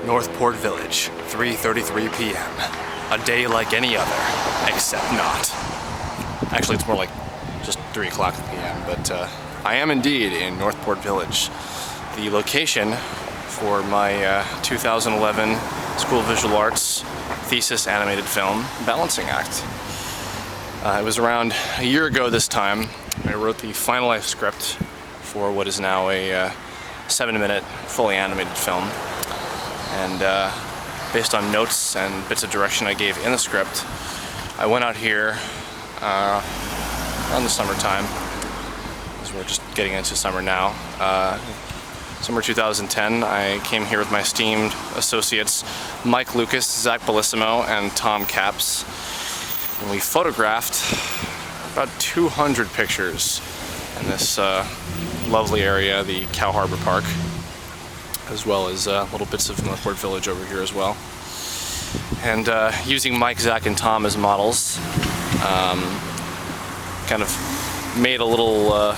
Northport Village, 3:33 p.m. A day like any other, except not. Actually, it's more like just 3 o'clock p.m., but I am indeed in Northport Village, the location for my 2011 School of Visual Arts thesis animated film, Balancing Act. It was around a year ago this time. I wrote the finalized script for what is now a 7-minute fully animated film. And based on notes and bits of direction I gave in the script, I went out here around the summertime, as we're just getting into summer now. Summer 2010, I came here with my esteemed associates Mike Lucas, Zach Bellissimo, and Tom Capps. And we photographed about 200 pictures in this lovely area, the Cow Harbor Park, as well as little bits of Northport Village over here as well. And using Mike, Zach, and Tom as models, kind of made a little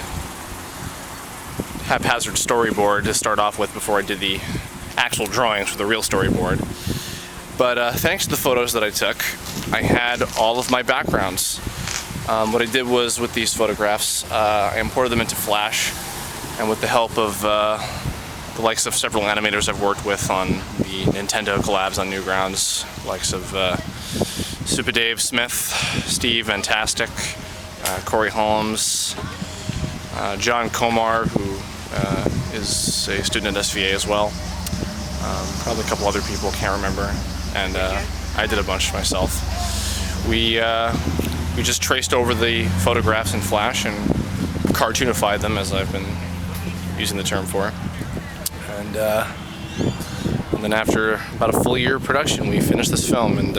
haphazard storyboard to start off with before I did the actual drawings for the real storyboard. But thanks to the photos that I took, I had all of my backgrounds. What I did was, with these photographs, I imported them into Flash, and with the help of the likes of several animators I've worked with on the Nintendo collabs on Newgrounds, likes of Super Dave Smith, Steve Fantastic, Corey Holmes, John Komar, who is a student at SVA as well, probably a couple other people, can't remember, and I did a bunch myself. We just traced over the photographs in Flash and cartoonified them, as I've been using the term for. And then after about a full year of production, we finished this film. And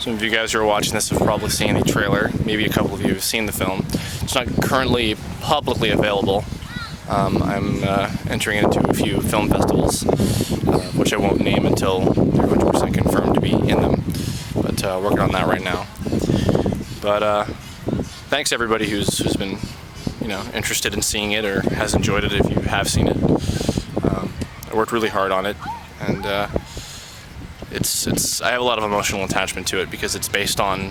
some of you guys who are watching this have probably seen the trailer. Maybe a couple of you have seen the film. It's not currently publicly available. I'm entering into a few film festivals, which I won't name until they're 100% confirmed to be in them. But working on that right now. But thanks everybody who's been, interested in seeing it or has enjoyed it if you have seen it. I worked really hard on it, and I have a lot of emotional attachment to it because it's based on,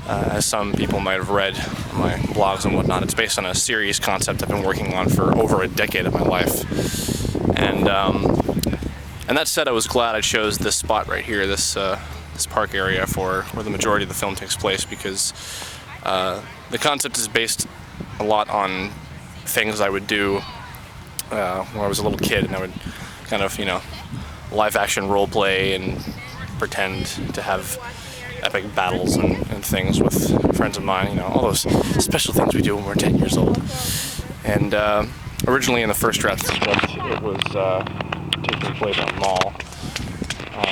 as some people might have read on my blogs and whatnot, it's based on a series concept I've been working on for over a decade of my life. And that said, I was glad I chose this spot right here, this park area, for where the majority of the film takes place, because the concept is based a lot on things I would do when I was a little kid, and I would kind of, live action role play and pretend to have epic battles and things with friends of mine, all those special things we do when we're 10 years old. And originally in the first draft of the script, it was taking place on a mall,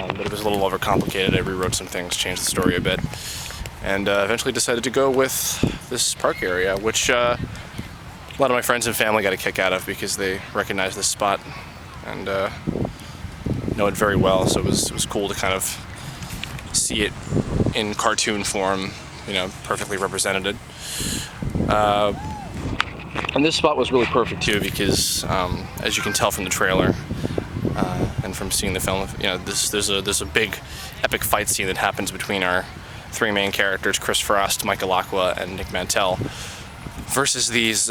but it was a little overcomplicated. I rewrote some things, changed the story a bit, and eventually decided to go with this park area, which a lot of my friends and family got a kick out of because they recognize this spot and know it very well. So it was cool to kind of see it in cartoon form, perfectly represented. And this spot was really perfect too because, as you can tell from the trailer and from seeing the film, there's a big epic fight scene that happens between our 3 main characters, Chris Frost, Michael Aqua, and Nick Mantell, versus these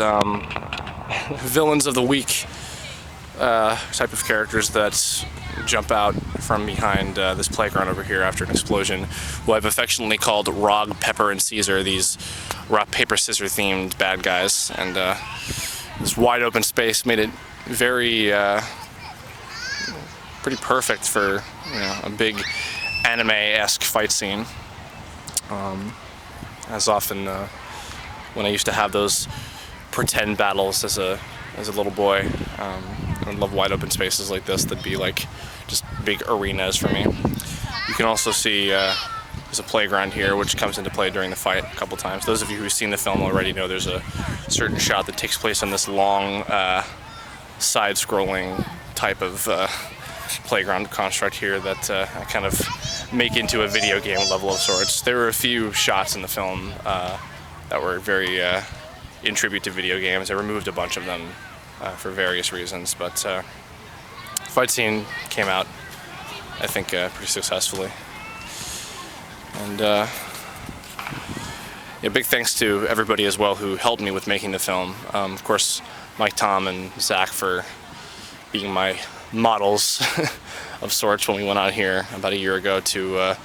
villains of the week type of characters that jump out from behind this playground over here after an explosion, who I've affectionately called Rog, Pepper, and Caesar, these rock, paper, scissor themed bad guys. And this wide open space made it very pretty perfect for a big anime-esque fight scene. As often when I used to have those pretend battles as a little boy, I would love wide open spaces like this that'd be like just big arenas for me. You can also see there's a playground here which comes into play during the fight a couple times. Those of you who've seen the film already know there's a certain shot that takes place on this long side-scrolling type of playground construct here that I kind of make into a video game level of sorts. There were a few shots in the film that were very in tribute to video games. I removed a bunch of them for various reasons, but the fight scene came out I think pretty successfully. And yeah, big thanks to everybody as well who helped me with making the film. Of course, Mike, Tom, and Zach for being my models of sorts when we went out here about a year ago to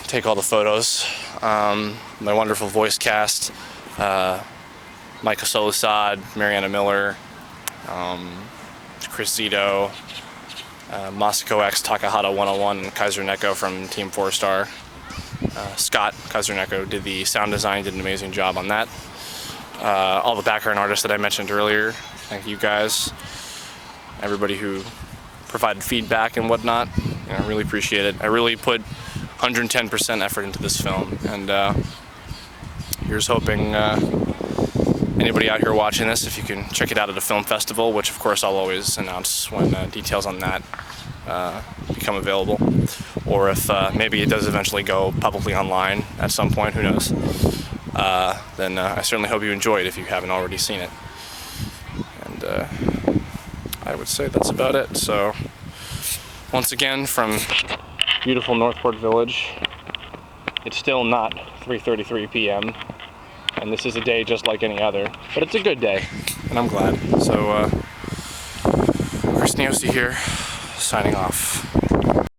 take all the photos. My wonderful voice cast, Michael Solusad, Mariana Miller, Chris Zito, Masako X, Takahata 101, and Kaiser Neko from Team 4 Star. Scott, Kaiser Neko, did the sound design, did an amazing job on that. All the background artists that I mentioned earlier, thank you guys. Everybody who provided feedback and whatnot, I really appreciate it. I really put 110% effort into this film, and here's hoping anybody out here watching this, if you can check it out at a film festival, which of course I'll always announce when details on that become available, or if maybe it does eventually go publicly online at some point, who knows, then I certainly hope you enjoy it if you haven't already seen it. And I would say that's about it. So once again, from beautiful Northport Village, it's still not 3:33 p.m. and this is a day just like any other, but it's a good day, and I'm glad. So, Chris Niosi here, signing off.